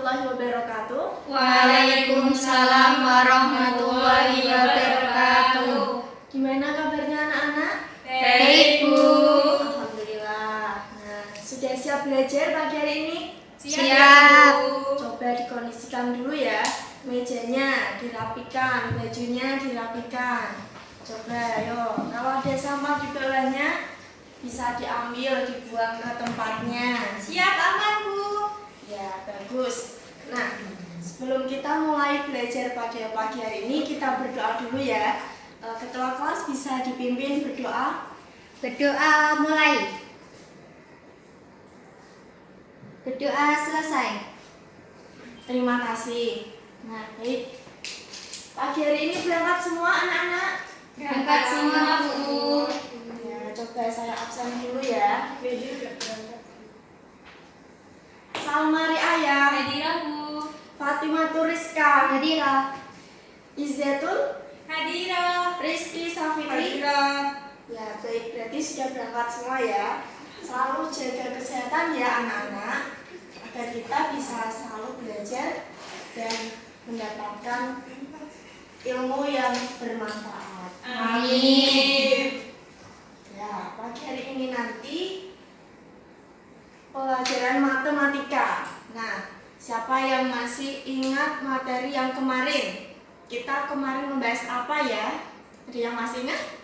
warahmatullahi wabarakatuh. Waalaikumsalam warahmatullahi wabarakatuh. Gimana kabarnya anak-anak? Baik, Bu. Alhamdulillah. Nah, sudah siap belajar pagi hari ini? Siap. Coba dikondisikan dulu ya. Mejanya dirapikan, bajunya dirapikan. Coba, ayo. Kalau ada sampah di bawahnya, bisa diambil, dibuang ke tempatnya. Siap, aman, Bu. Ya, bagus. Nah, sebelum kita mulai belajar pada pagi hari ini, kita berdoa dulu ya. Ketua kelas bisa dipimpin berdoa. Berdoa mulai. Berdoa selesai. Terima kasih. Nah, baik. Pagi hari ini berangkat semua anak-anak? Berangkat semua, Bu. Ya, coba saya absen dulu ya. Salma Riayah, Hadirah, Bu. Fatimah Turiska, Hadirah. Izzetun, Hadirah. Rizky Safitri. Ya, baik, berarti sudah berangkat semua ya. Selalu jaga kesehatan ya anak-anak, agar kita bisa selalu belajar dan mendapatkan ilmu yang bermanfaat. Amin. Ya, pagi hari ini nanti pelajaran matematika. Nah, siapa yang masih ingat materi yang kemarin? Kita kemarin membahas apa ya? Ada yang masih ingat?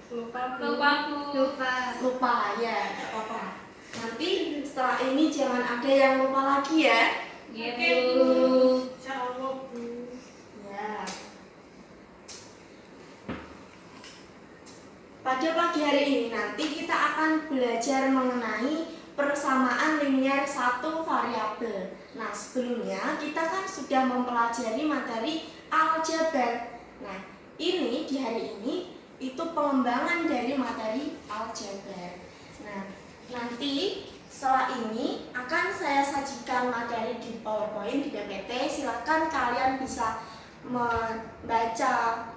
Lupa, Bu. Lupa ya, nggak apa-apa. Nanti setelah ini jangan ada yang lupa lagi ya. Oke, Bu. Insyaallah, Bu. Ya. Pada pagi hari ini nanti kita akan belajar mengenai persamaan linier satu variabel. Nah, sebelumnya kita kan sudah mempelajari materi aljabar. Nah, ini di hari ini itu pengembangan dari materi aljabar. Nah, nanti setelah ini akan saya sajikan materi di PowerPoint di PPT. Silakan kalian bisa membaca,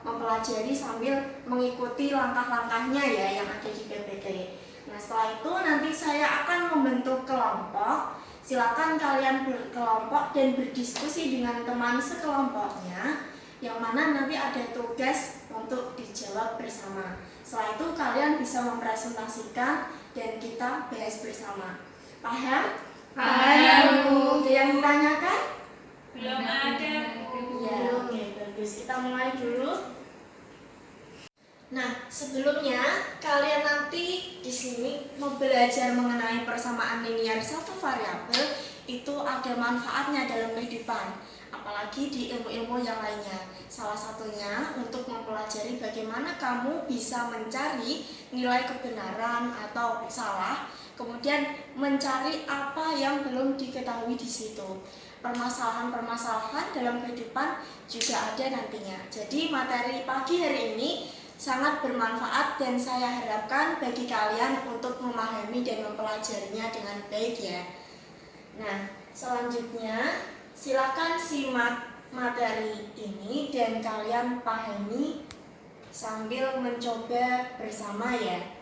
mempelajari sambil mengikuti langkah-langkahnya ya yang ada di PPT. Nah, setelah itu nanti saya akan membentuk kelompok. Silakan kalian berkelompok dan berdiskusi dengan teman sekelompoknya, yang mana nanti ada tugas untuk dijawab bersama. Setelah itu kalian bisa mempresentasikan dan kita bahas bersama. Paham? Paham, Bu. Ada yang ditanyakan? Belum ada, Bu. Ya, oke, bagus. Kita mulai dulu. Nah, sebelumnya kalian nanti di sini mau belajar mengenai persamaan linier satu variabel itu ada manfaatnya dalam kehidupan, apalagi di ilmu-ilmu yang lainnya. Salah satunya untuk mempelajari bagaimana kamu bisa mencari nilai kebenaran atau salah, kemudian mencari apa yang belum diketahui di situ. Permasalahan-permasalahan dalam kehidupan juga ada nantinya. Jadi materi pagi hari ini sangat bermanfaat dan saya harapkan bagi kalian untuk memahami dan mempelajarinya dengan baik ya. Nah, selanjutnya silakan simak materi ini dan kalian pahami sambil mencoba bersama ya.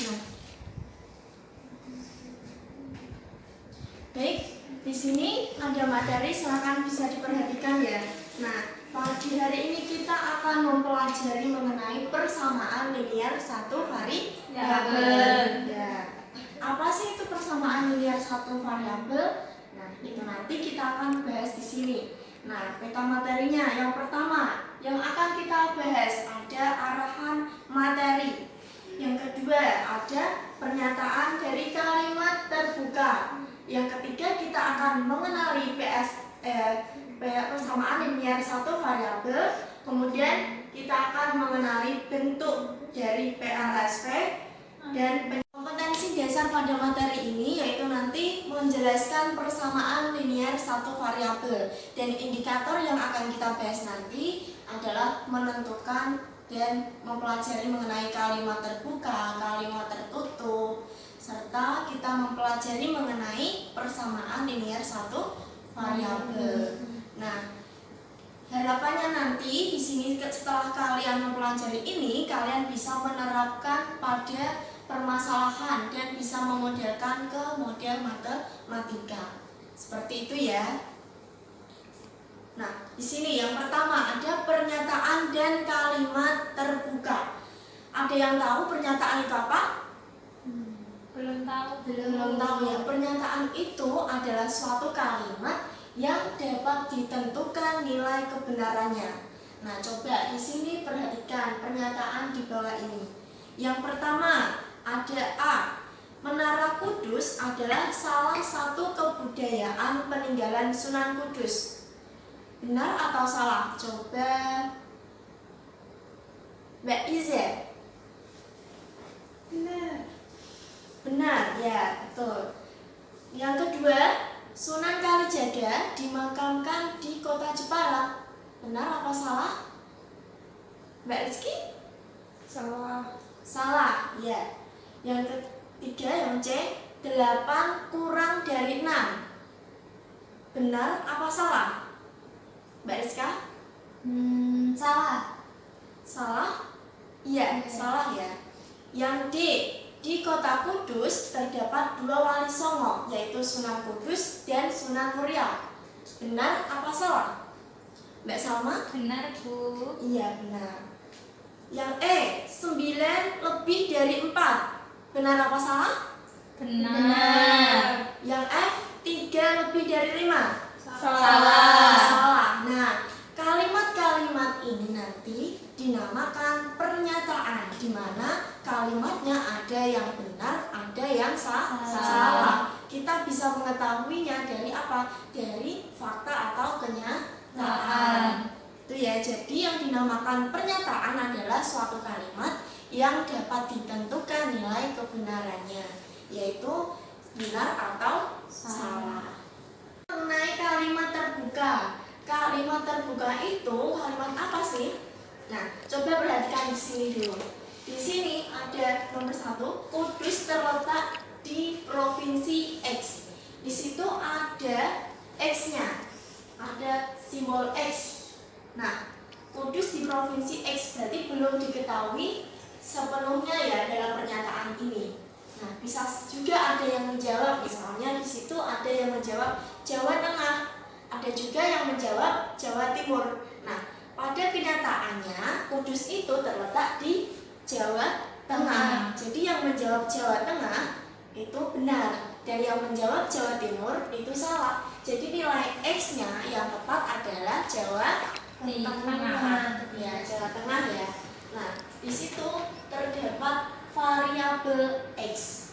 Nah, baik. Di sini ada materi, silakan bisa diperhatikan ya. Nah, pagi hari ini kita akan mempelajari mengenai persamaan linier satu variabel. Ya. Apa sih itu persamaan linier satu variabel? Nah, itu nanti kita akan bahas di sini. Nah, peta materinya yang pertama yang akan kita bahas ada arahan materi. Yang kedua ada pernyataan dari kalimat terbuka. Yang ketiga kita akan mengenali persamaan linier satu variabel. Kemudian kita akan mengenali bentuk dari PLSV dan kompetensi dasar pada materi ini yaitu nanti menjelaskan persamaan linier satu variabel. Dan indikator yang akan kita bahas nanti adalah menentukan dan mempelajari mengenai kalimat terbuka, kalimat tertutup, serta kita mempelajari mengenai persamaan linier satu variabel. Nah, Harapannya nanti di sini setelah kalian mempelajari ini, kalian bisa menerapkan pada permasalahan dan bisa memodelkan ke model matematika. Seperti itu ya. Nah, di sini yang pertama ada pernyataan dan kalimat terbuka. Ada yang tahu pernyataan itu apa? Belum tahu. Belum tahu ya. Pernyataan itu adalah suatu kalimat yang dapat ditentukan nilai kebenarannya. Nah, coba di sini perhatikan pernyataan di bawah ini. Yang pertama ada A. Menara Kudus adalah salah satu kebudayaan peninggalan Sunan Kudus. Benar atau salah? Coba Mbak Iza. Benar. Benar ya, betul. Yang kedua, Sunan Kalijaga dimakamkan di kota Jepara. Benar apa salah? Mbak Rizky? Salah. Salah, ya. Yang ketiga, yang C, 8 kurang dari 6. Benar apa salah? Mbak Rizka? Salah. Salah? Iya, salah ya. Yang D, di kota Kudus terdapat 2 wali songo, yaitu Sunan Kudus dan Sunan Muria. Benar apa salah? Mbak Salma? Benar, Bu. Iya, benar. Yang E, 9 lebih dari 4. Benar apa salah? Benar. Yang F, 3 lebih dari 5. Salah. Salah. Nah, kalimat-kalimat ini nanti dinamakan pernyataan, di mana kalimatnya ada yang benar, ada yang salah. Kita bisa mengetahuinya dari apa? Dari fakta atau kenyataan. Itu ya. Jadi yang dinamakan pernyataan adalah suatu kalimat yang dapat ditentukan nilai kebenarannya, yaitu benar atau salah. Mengenai kalimat terbuka. Kalimat terbuka itu kalimat apa sih? Nah, coba perhatikan di sini dulu. Di sini ada nomor 1, Kudus terletak di provinsi X. Di situ ada X-nya, ada simbol X. Nah, Kudus di provinsi X berarti belum diketahui sepenuhnya ya dalam pernyataan ini. Nah, bisa juga ada yang menjawab, misalnya di situ ada yang menjawab Jawa Tengah, ada juga yang menjawab Jawa Timur. Nah, pada kenyataannya Kudus itu terletak di Jawa Tengah. Jadi yang menjawab Jawa Tengah itu benar, dan yang menjawab Jawa Timur itu salah. Jadi nilai X-nya yang tepat adalah Jawa Tengah. Ya, Jawa Tengah ya. Nah, di situ terdapat variabel X.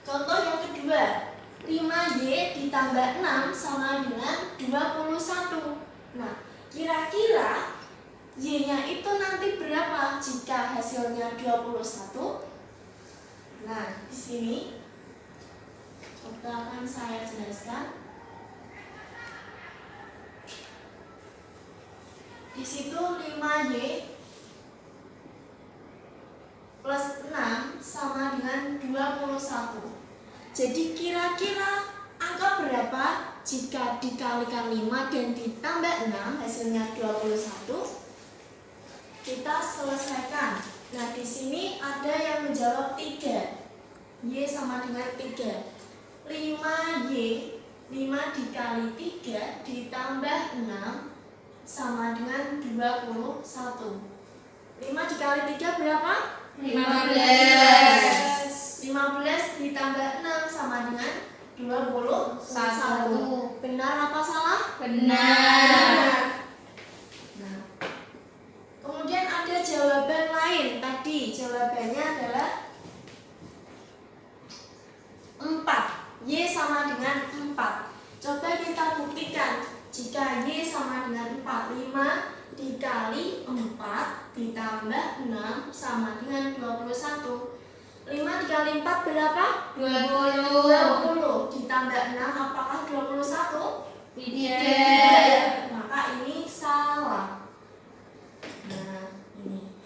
Contoh yang kedua, 5Y ditambah 6 sama dengan 21. Nah, kira-kira Y-nya itu nanti berapa jika hasilnya 21? Nah, di sini coba akan saya jelaskan. Di situ 5Y plus 6 sama dengan 21. Jadi kira-kira angka berapa jika dikalikan 5 dan ditambah 6 hasilnya 21? Kita selesaikan. Nah, di sini ada yang menjawab 3. Y sama dengan 3. 5Y, 5 dikali 3 ditambah 6 sama dengan 21. 5 dikali 3 berapa? 15. 15 ditambah 6 sama dengan 21. Benar apa salah? Benar. Nah, kemudian ada jawaban lain. Tadi jawabannya adalah 4. Y sama dengan 4. Coba kita buktikan. Jika Y sama dengan 4, 5 dikali 4 ditambah 6 sama dengan 21. 5 dikali 4 berapa? 20 ditambah 6 apakah 21? Tidak. Maka ini salah. Nah, ini.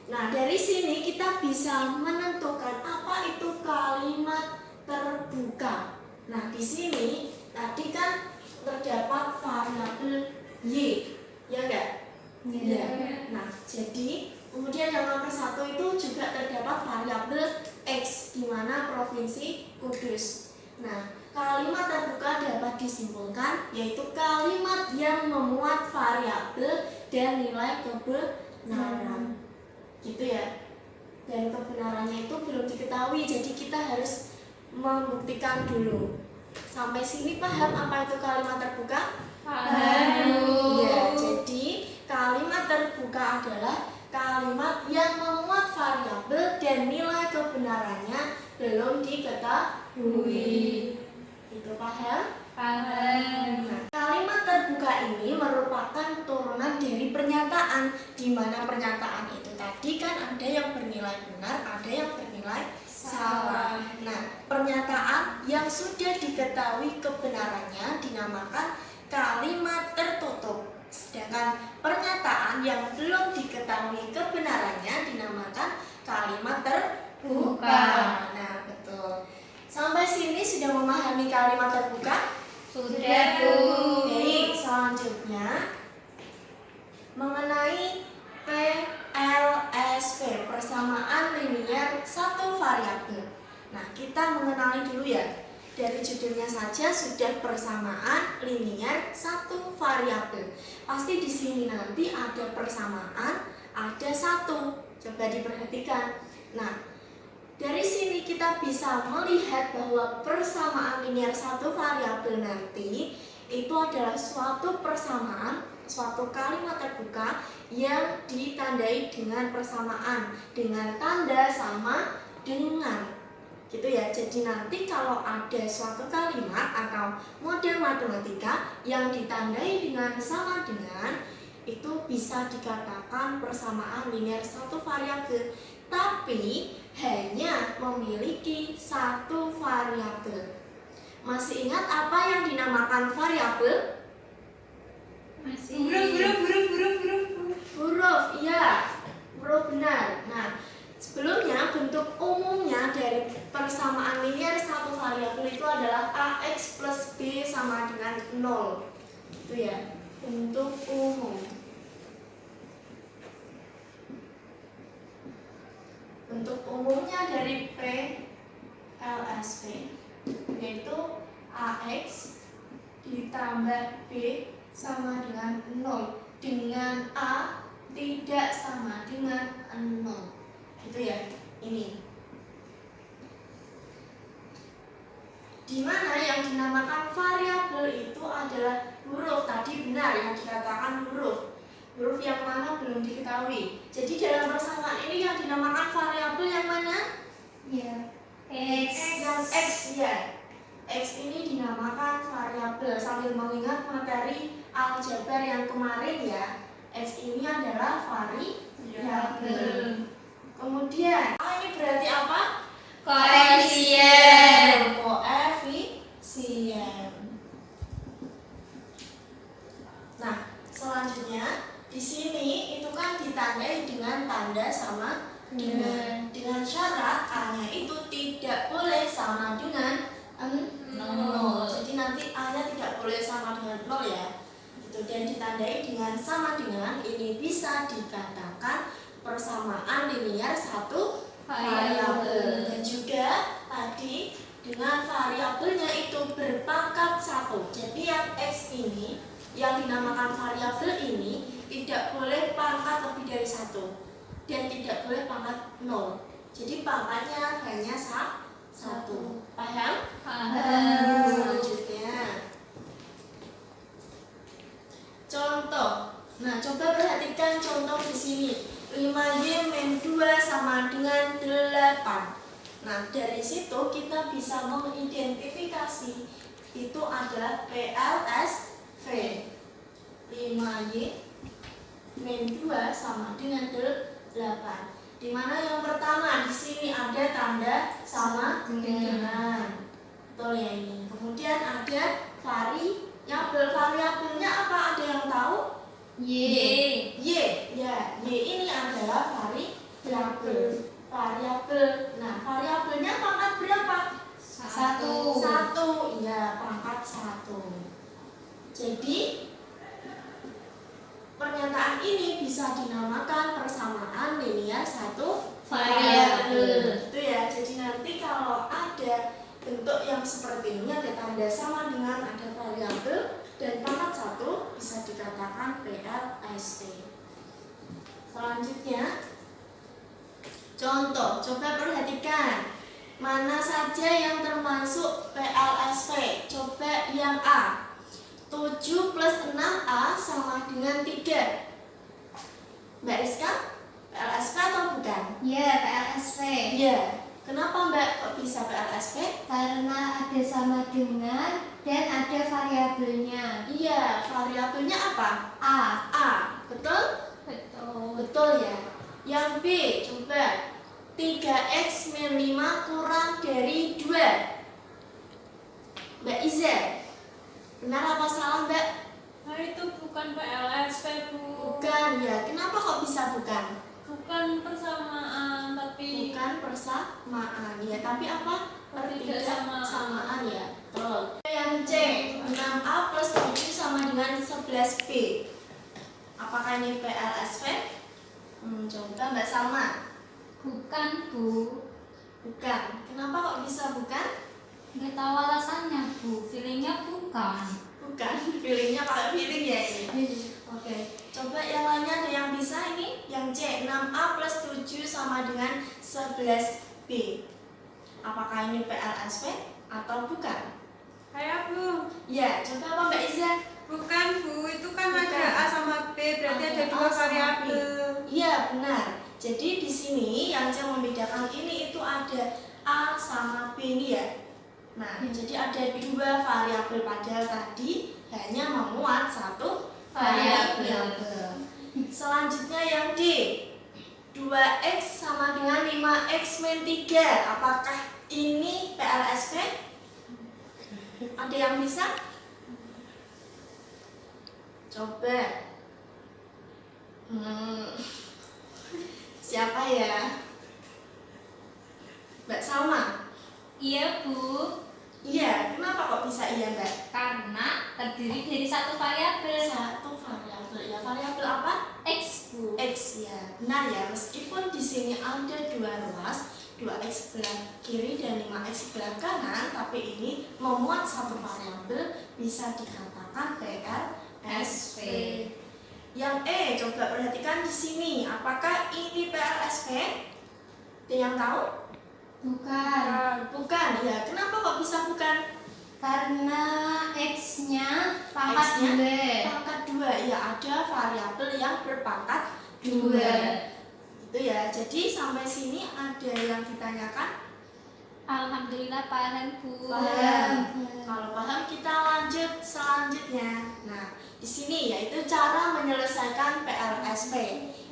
Nah, dari sini kita bisa menentukan apa itu kalimat terbuka. Nah, di sini tadi kan terdapat variabel Y, ya enggak? Iya. Nah, jadi kemudian yang nomor 1 itu juga terdapat variabel X, di mana Provinsi Kudus. Nah, kalimat terbuka dapat disimpulkan yaitu kalimat yang memuat variabel dan nilai kebenaran. Gitu ya. Dan kebenarannya itu belum diketahui, jadi kita harus membuktikan dulu. Sampai sini paham apa itu kalimat terbuka? Paham. Ya, jadi kalimat terbuka adalah kalimat yang memuat variabel dan nilai kebenarannya belum diketahui. Itu paham? Paham. Nah, kalimat terbuka ini merupakan turunan dari pernyataan, di mana pernyataan itu tadi kan ada yang bernilai benar, ada yang bernilai salah. Nah, pernyataan yang sudah diketahui kebenarannya dinamakan kalimat tertutup. Sedangkan pernyataan yang belum diketahui kebenarannya dinamakan kalimat terbuka. Nah, betul. Sampai sini sudah memahami kalimat terbuka? Sudah, Bu. Baik, selanjutnya mengenai PLSV, persamaan linier satu variabel. Nah, kita mengenali dulu ya. Dari judulnya saja sudah persamaan linier satu variabel. Pasti di sini nanti ada persamaan, ada satu. Coba diperhatikan. Nah, dari sini kita bisa melihat bahwa persamaan linier satu variabel nanti itu adalah suatu persamaan, suatu kalimat terbuka yang ditandai dengan persamaan dengan tanda sama dengan. Gitu ya. Jadi nanti kalau ada suatu kalimat atau model matematika yang ditandai dengan sama dengan, itu bisa dikatakan persamaan linier satu variabel, tapi hanya memiliki satu variabel. Masih ingat apa yang dinamakan variabel? Masih. Huruf, iya, huruf benar. Nah, sebelumnya bentuk umumnya dari persamaan linier satu variabel itu adalah AX plus B sama dengan 0. Itu ya, bentuk umum. Bentuk umumnya dari PLSV yaitu AX ditambah B sama dengan 0 dengan A tidak sama dengan 0. Gitu ya, ini. Dimana yang dinamakan variabel itu adalah huruf. Tadi benar yang dikatakan huruf. Huruf yang mana belum diketahui. Jadi dalam persamaan ini yang dinamakan variabel yang mana? Ya. X. Yang X ya. X ini dinamakan variabel. Sambil mengingat materi aljabar yang kemarin ya. X ini adalah variabel. Kemudian A ini berarti apa? Koefisien. Koefisien. Nah, selanjutnya di sini itu kan ditandai dengan tanda sama dengan syarat A-nya itu tidak boleh sama dengan 0. Jadi nanti A-nya tidak boleh sama dengan 0 ya. Itu dan ditandai dengan sama dengan, ini bisa dikatakan persamaan linier satu variabel. Dan juga tadi dengan variabelnya itu berpangkat 1. Jadi yang X ini yang dinamakan variabel ini tidak boleh pangkat lebih dari 1 dan tidak boleh pangkat 0. Jadi pangkatnya hanya 1. Paham? Paham. Selanjutnya contoh. Nah, coba perhatikan contoh di sini. 5Y min 2 sama dengan 8. Nah, dari situ kita bisa mengidentifikasi itu adalah PLSV. 5Y min 2 sama dengan 8. Di mana yang pertama di sini ada tanda sama dengan. Betul ya ini. Kemudian ada variabel. Variabelnya apa? Ada yang tahu? Y. Ya, Y ini adalah variabel. Nah, variabelnya pangkat berapa? 1. Iya, pangkat 1. Jadi ini bisa dinamakan persamaan linier satu variabel. Itu ya. Jadi nanti kalau ada bentuk yang seperti ini, ada tanda sama dengan ada variabel dan pangkat 1, bisa dikatakan PLSP. Selanjutnya, contoh, coba perhatikan mana saja yang termasuk PLSP. Coba yang A, 7 plus 6A sama dengan 3. Mbak Rizka, PLSP atau bukan? Ya, PLSP. Iya. Kenapa Mbak kok bisa PLSP? Karena ada sama dengan dan ada variabelnya. Iya, variabelnya apa? A. A, betul? Betul. Betul ya. Yang B, coba 3x min 5 kurang dari 2. Mbak Iza, benar apa salah Mbak? Nah itu bukan PLSP Bu. Bukan ya. Kenapa kok bisa bukan? Bukan persamaan tapi Bukan persamaan ya, tapi apa? Pertidaksamaan ya. Betul. Yang C, 6A plus 7 sama dengan 11B. Apakah ini PLSP? Coba Mbak Salma. Bukan, Bu. Bukan. Kenapa kok bisa bukan? Nggak tahu alasannya, Bu. Feelingnya bukan. Bukan. Feelingnya pakai feeling ya ini. Oke. Coba yang lainnya ada yang bisa ini? Yang C, 6A plus 7 sama dengan 11B. Apakah ini PLSP atau bukan? kayak Bu. Ya, coba apa Mbak Iza? Bukan Bu, itu kan Bukan. ada A sama B, berarti ada Ada dua A sama variabel. Iya, benar. Jadi di sini yang saya membedakan ini itu ada A sama B ini ya. Nah, jadi ada dua variabel padahal tadi hanya memuat satu variabel. Selanjutnya yang D, 2x sama dengan 5x min 3. Apakah ini PLSP? Ada yang bisa? Coba. Siapa ya? Mbak Salma? Iya, Bu. Iya, kenapa kok bisa iya Mbak? Karena terdiri dari satu variabel. Satu variabel ya. Variabel apa? X, Bu. X ya. Benar ya, meskipun di sini ada dua ruas, 2x sebelah kiri dan 5x sebelah kanan, tapi ini memuat satu variabel, bisa dikatakan PLSP. Yang E, coba perhatikan di sini, apakah ini PLSP? Ada yang tahu? Bukan. Bukan ya. Kenapa kok bisa bukan? Karena X-nya pangkat X-nya 2. Pangkat 2 ya, ada variabel yang berpangkat 2. Dua. Itu ya. Jadi sampai sini ada yang ditanyakan? Alhamdulillah paham, Bu. Paham. Kalau paham kita lanjut selanjutnya. Nah, di sini yaitu cara menyelesaikan PLSP.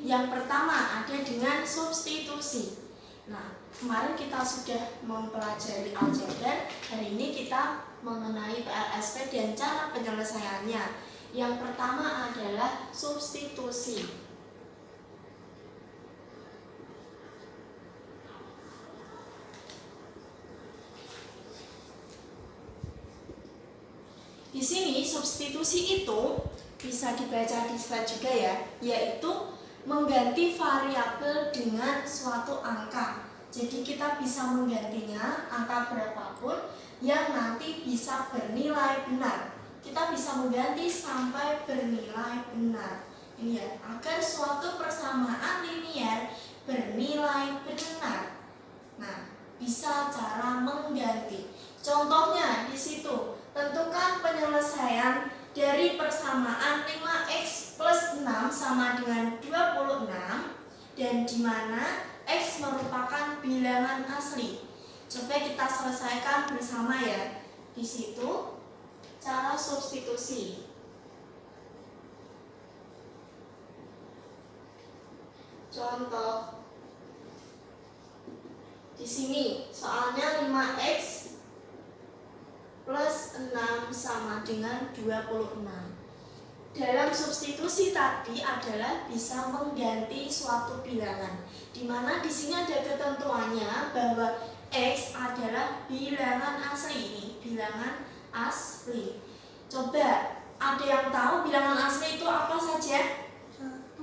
Yang pertama ada dengan substitusi. Nah, kemarin kita sudah mempelajari aljabar. Hari ini kita mengenai PLSP dan cara penyelesaiannya. Yang pertama adalah substitusi. Di sini substitusi itu bisa dibaca di slide juga ya, yaitu mengganti variabel dengan suatu angka. Jadi kita bisa menggantinya angka berapapun yang nanti bisa bernilai benar. Kita bisa mengganti sampai bernilai benar. Ini ya, agar suatu persamaan linier bernilai benar. Nah, bisa cara mengganti. Contohnya di situ, tentukan penyelesaian dari persamaan 5x plus 6 sama dengan 26 dan di mana x merupakan bilangan asli. Coba kita selesaikan bersama ya. Di situ cara substitusi. Contoh. Di sini soalnya 5x plus 6 sama dengan 26. Dalam substitusi tadi adalah bisa mengganti suatu bilangan, di mana di sini ada ketentuannya bahwa x adalah bilangan asli. Ini bilangan asli. Coba ada yang tahu bilangan asli itu apa saja? 1,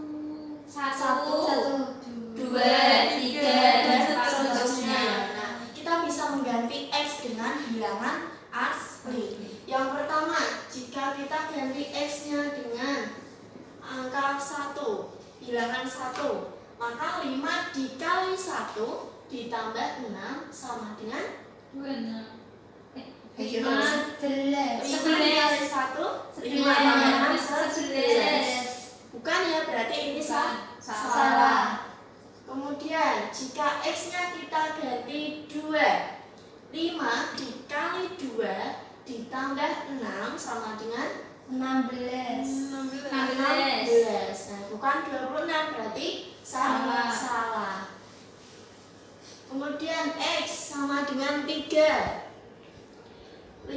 Satu, dua, tiga, dan dan seterusnya. Nah, kita bisa mengganti X dengan bilangan asli. Yang pertama, jika kita ganti X-nya dengan angka 1, bilangan 1, maka 5 dikali 1 ditambah 6 sama dengan 26. 5 11. dikali 1, 5 tambah 6, 11. Bukan ya, berarti ini salah. Kemudian jika X-nya kita ganti 2, 5 dikali 2 ditambah 6 sama dengan 16. 16. Nah, bukan 26, berarti salah. Kemudian X sama dengan 3. 5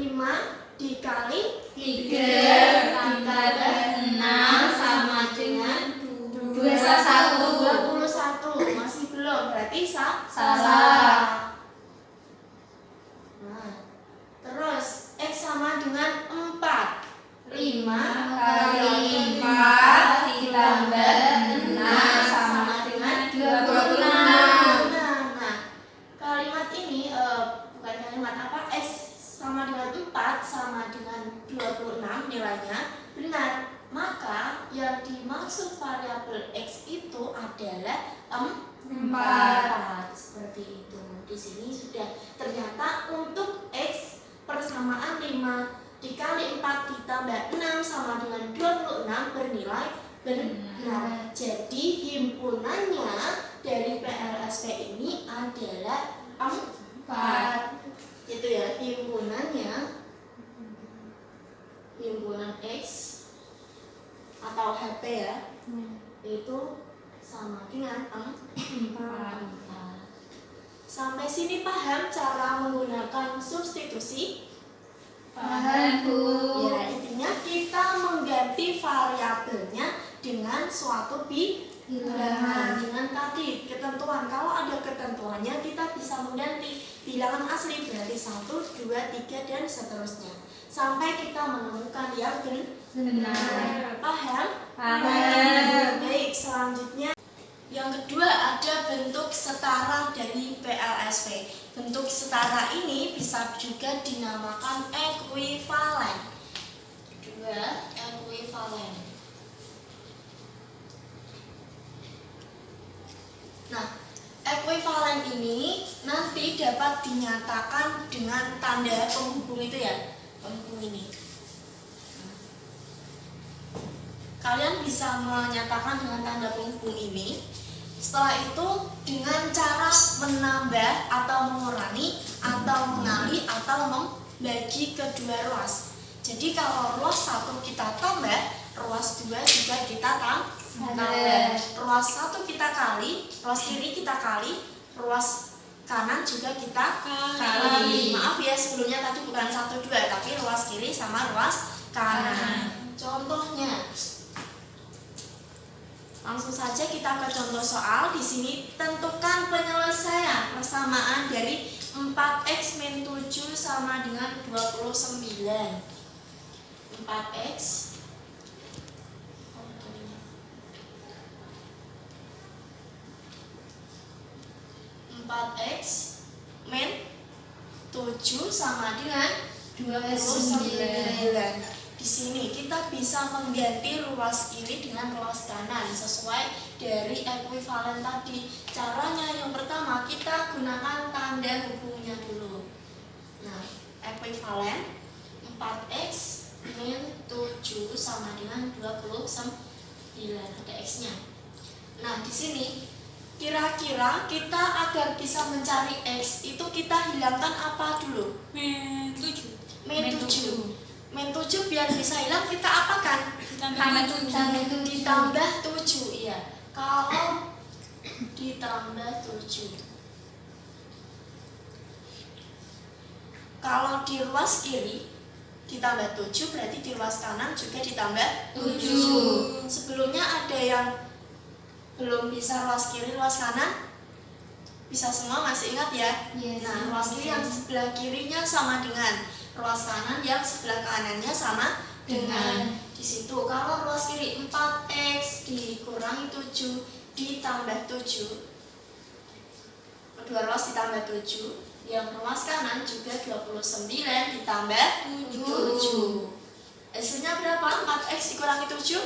dikali 3 tambah 6 sama dengan 21. 21. Masih belum, berarti Salah. Nah, terus X sama dengan 4. 5 kali 4 ditambah 6 sama dengan 26. Nah, kalimat ini bukan kalimat apa, X sama dengan 4 sama dengan 26 nilainya benar. Maka yang dimaksud variabel X itu adalah 4. Seperti itu. Di sini sudah ternyata untuk X persamaan 5 dikali 4 ditambah 6 sama dengan 26 bernilai benar. Jadi himpunannya dari PLSP ini adalah 4. Itu ya, himpunannya, himpunan X atau HP ya, itu sama dengan 4. Sampai sini paham cara menggunakan substitusi? Paham, Bu. Ya, intinya kita mengganti variabelnya dengan suatu bilangan. Dengan tadi ketentuan, kalau ada ketentuannya kita bisa mengganti bilangan asli, berarti 1, 2, 3 dan seterusnya sampai kita menemukan yang benar. Paham? Paham. Baik, selanjutnya yang kedua ada bentuk setara dari PLSP. Bentuk setara ini bisa juga dinamakan ekuivalen. Dua, ekuivalen. Nah, ekuivalen ini nanti dapat dinyatakan dengan tanda penghubung itu ya, penghubung ini. Kalian bisa menyatakan dengan tanda penghubung ini. Setelah itu dengan cara menambah atau mengurangi atau mengali atau membagi kedua ruas. Jadi kalau ruas 1 kita tambah, ruas 2 juga kita tambah. Ruas 1 kita kali, ruas kiri kita kali, ruas kanan juga kita kali. Maaf ya, sebelumnya tadi bukan 1, 2, tapi ruas kiri sama ruas kanan. Contohnya, langsung saja kita ke contoh soal. Di sini tentukan penyelesaian persamaan dari 4x min 7 sama dengan 29. 4x 4x min 7 sama dengan 29. Di sini kita bisa mengganti ruas kiri dengan ruas kanan sesuai dari ekuivalen tadi. Caranya yang pertama kita gunakan tanda hubungnya dulu. Nah, ekuivalen 4x min 7 sama dengan 29, ada x-nya. Nah, di sini kira-kira kita agar bisa mencari x itu kita hilangkan apa dulu? Min 7. Min 7. Min 7 biar bisa hilang kita apakan? Ditambah 7, iya. Kalau ditambah 7. Kalau di ruas kiri ditambah 7 berarti di ruas kanan juga ditambah 7. Sebelumnya ada yang belum bisa ruas kiri, ruas kanan? Bisa semua masih ingat ya? Yes. Nah, ruas kiri yang sebelah kirinya sama dengan ruas kanan yang sebelah kanannya sama dengan di situ kalau ruas kiri 4x dikurangi 7 ditambah 7, kedua ruas ditambah 7, yang ruas kanan juga 29 ditambah 7. Hasilnya berapa? 4x dikurangi 7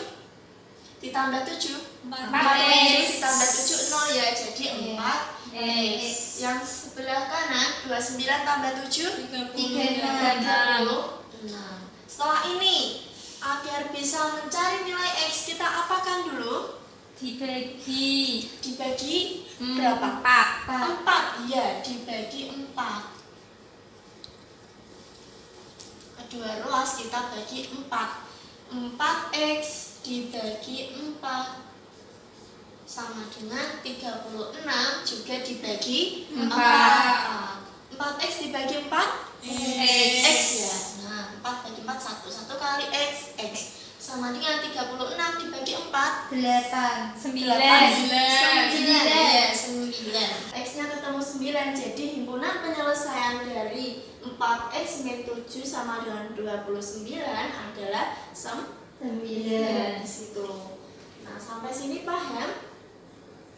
ditambah 7, 4x ditambah 7 0 ya, jadi 4x. Yang sebelah kanan 29 tambah 7 36. Setelah ini agar bisa mencari nilai x kita apakan dulu? Dibagi Berapa? 4. 4, iya, dibagi 4. Kedua ruas kita bagi 4. 4x dibagi 4 sama dengan 36 juga dibagi 4. 4x dibagi 4 x ya. Nah, 4 bagi 4 1 kali x sama dengan 36 dibagi 4 8. 9. Ya, 9. X-nya ketemu 9, jadi himpunan penyelesaian dari 4x min 7 sama dengan 29 adalah 9 di situ. Nah, sampai sini paham?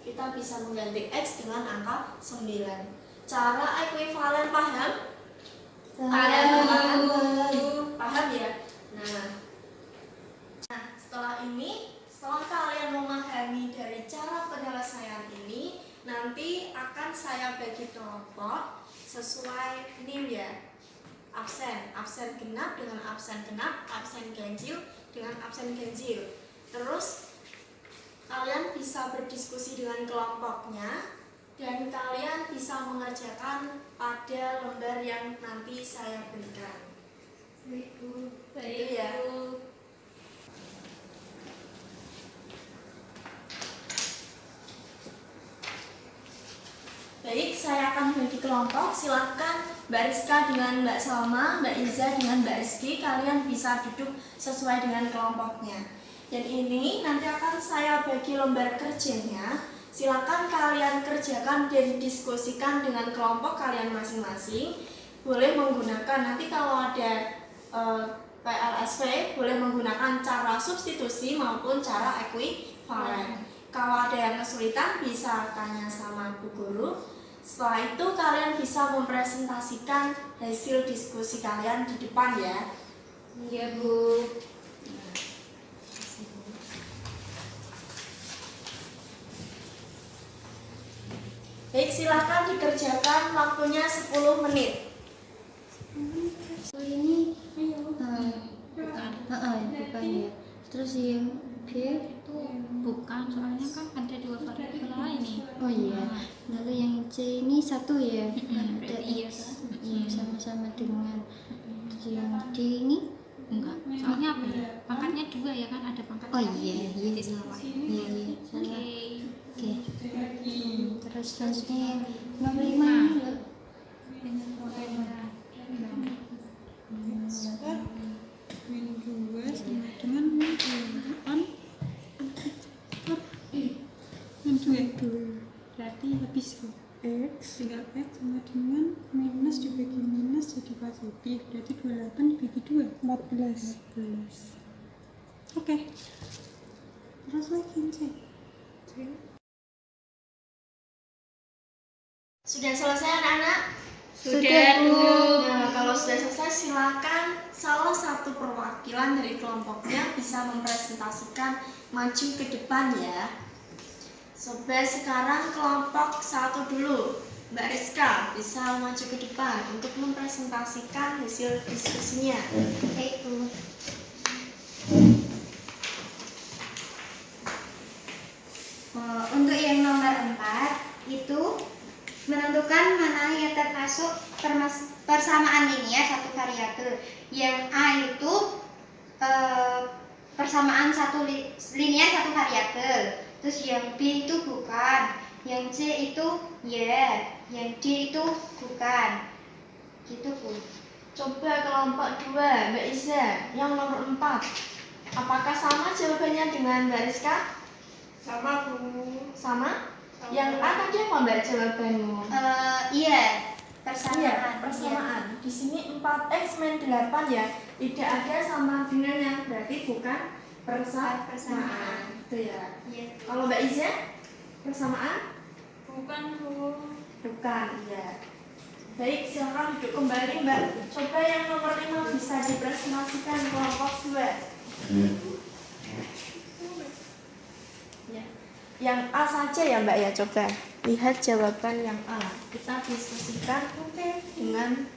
Kita bisa mengganti x dengan angka 9. Cara ekuivalen paham? Paham ya? Nah, setelah kalian memahami dari cara penyelesaian ini, nanti akan saya bagi kelompok sesuai NIM ya. Absen genap dengan absen genap, absen ganjil dengan absen ganjil. Terus kalian bisa berdiskusi dengan kelompoknya dan kalian bisa mengerjakan pada lembar yang nanti saya berikan. Baik ya. Baik, saya akan bagi kelompok. Silakan Mbak Rizka dengan Mbak Salma, Mbak Iza dengan Mbak Rizky, kalian bisa duduk sesuai dengan kelompoknya. Dan ini nanti akan saya bagi lembar kerjanya. Silakan kalian kerjakan dan diskusikan dengan kelompok kalian masing-masing. Boleh menggunakan, nanti kalau ada PLSP, boleh menggunakan cara substitusi maupun cara ekuivalen. Kalau ada yang kesulitan bisa tanya sama Bu Guru. Setelah itu kalian bisa mempresentasikan hasil diskusi kalian di depan ya. Iya, Bu. Baik, silakan dikerjakan, waktunya 10 menit. Ini Bukan. bukan ya. Terus yang B Bukan, soalnya kan ada 2 variabel lain nih. oh iya. Lalu yang C ini 1 ya. Ada Berarti iya X kan? sama-sama dengan. Terus yang D ini Enggak, soalnya apa ya? Pangkatnya 2 ya kan, ada pangkat. oh iya, Jadi salah. iya salah. Oke. Oke. Terus selanjutnya yang nomor 5 ini loh. Min 2 sama dengan min 8 min 2 berarti habis tuh x tinggal x sama dengan minus dibagi minus jadi positif, berarti 28 dibagi 2 14. Oke. Terus lagi yang C. Sudah selesai anak-anak? Sudah, Bu. Nah, kalau sudah selesai silakan salah satu perwakilan dari kelompoknya bisa mempresentasikan maju ke depan ya. Coba sekarang kelompok 1 dulu. Mbak Rizka bisa maju ke depan untuk mempresentasikan hasil diskusinya. Oke, Bu. Untuk yang nomor 4 itu menentukan mana yang termasuk persamaan linear satu variabel. Yang A itu persamaan linear satu variabel. Terus yang B itu bukan, yang C itu ya, yang D itu bukan. Gitu, Bu. Coba kelompok 2, Mbak Iza, yang nomor 4. Apakah sama jawabannya dengan Mbak Rizka? Sama, Bu. Sama? Yang A tadi apa Mbak jawabanmu? Iya. Persamaan. Iya, persamaan. Di sini 4x min 8 ya. Tidak ada sama dengan yang berarti bukan persamaan. Itu ya. Iya. Kalau Mbak Iza, persamaan? Bukan, Bu. Bukan, ya. Baik, silakan duduk kembali Mbak. Coba yang nomor 5 bisa dipresentasikan kelompok 2. Ya. Yang A saja ya Mbak ya, coba lihat jawaban yang A. Kita diskusikan dengan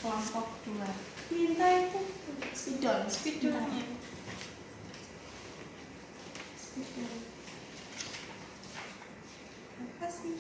kelompok 2. Minta itu Spidol. spidolnya. Apa sih?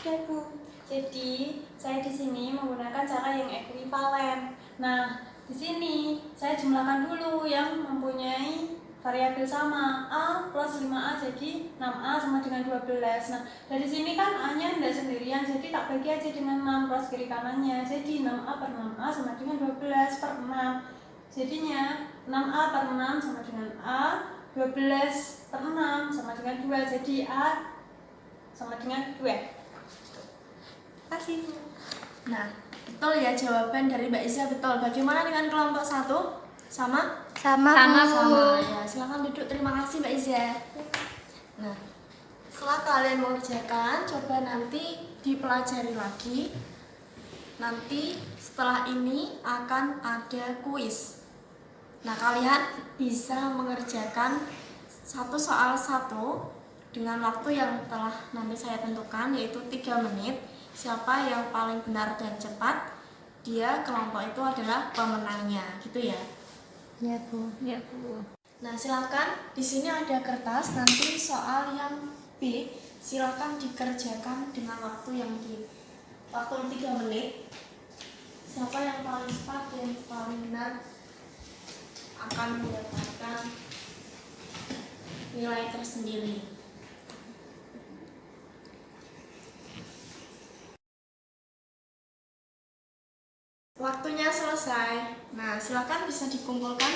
Oke Bu, jadi saya di sini menggunakan cara yang ekuivalen. Nah, di sini saya jumlahkan dulu yang mempunyai variabel sama. A plus 5A jadi 6A sama dengan 12. Nah, dari sini kan A-nya tidak sendirian, jadi tak bagi aja dengan 6 cross kiri kanannya. Jadi 6A per 6A sama dengan 12 per 6. Jadinya 6A per 6 sama dengan A, 12 per 6 sama dengan 2. Jadi A sama dengan 2. Kasih. Nah, betul ya jawaban dari Mbak Iza, betul. Bagaimana dengan kelompok 1? Sama? Sama, Sama. Ya, silakan duduk. Terima kasih Mbak Iza. Nah, setelah kalian mengerjakan, coba nanti dipelajari lagi. Nanti setelah ini akan ada kuis. Nah, kalian bisa mengerjakan satu soal satu dengan waktu yang telah nanti saya tentukan, yaitu 3 menit. Siapa yang paling benar dan cepat, dia kelompok itu adalah pemenangnya, gitu ya. Ya Bu. Ya, Bu. Nah, silakan di sini ada kertas. Nanti soal yang B silakan dikerjakan dengan waktu yang waktu 3 menit. Siapa yang paling cepat dan paling benar akan mendapatkan nilai tersendiri. Waktunya selesai. Nah, silakan bisa dikumpulkan.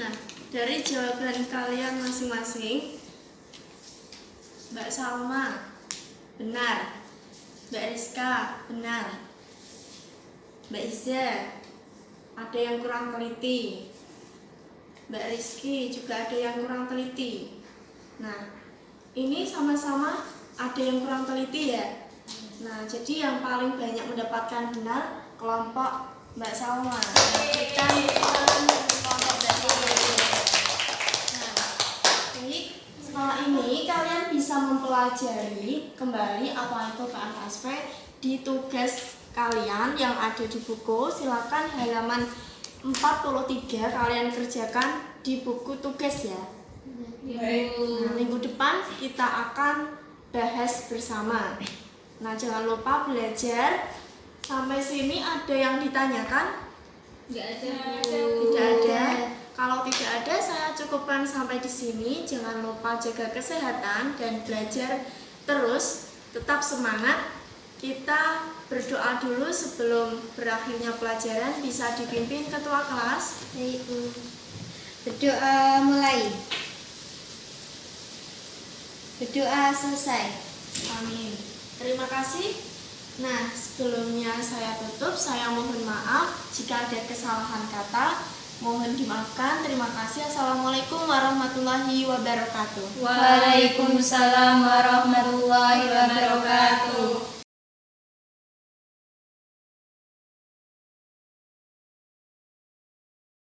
Nah, dari jawaban kalian masing-masing, Mbak Salma benar, Mbak Rizka benar, Mbak Iza ada yang kurang teliti, Mbak Rizky juga ada yang kurang teliti. Nah, ini sama-sama ada yang kurang teliti ya. Nah, jadi yang paling banyak mendapatkan benar kelompok Mbak Salma. Kita kelompok Mbak Salma. Nah, jadi setelah ini kalian bisa mempelajari kembali apa itu KFSP di tugas kalian yang ada di buku. Silakan halaman 43 kalian kerjakan di buku tugas ya. Nah, minggu depan kita akan bahas bersama. Nah, jangan lupa belajar. Sampai sini ada yang ditanyakan? Nggak ada, Bu. Tidak ada. Kalau tidak ada, saya cukupkan sampai di sini. Jangan lupa jaga kesehatan dan belajar terus. Tetap semangat. Kita berdoa dulu sebelum berakhirnya pelajaran. Bisa dipimpin ketua kelas. Baik Bu. Berdoa mulai. Berdoa selesai. Amin. Terima kasih. Nah, sebelumnya saya tutup. Saya mohon maaf jika ada kesalahan kata. Mohon dimaafkan. Terima kasih. Assalamualaikum warahmatullahi wabarakatuh. Waalaikumsalam warahmatullahi wabarakatuh.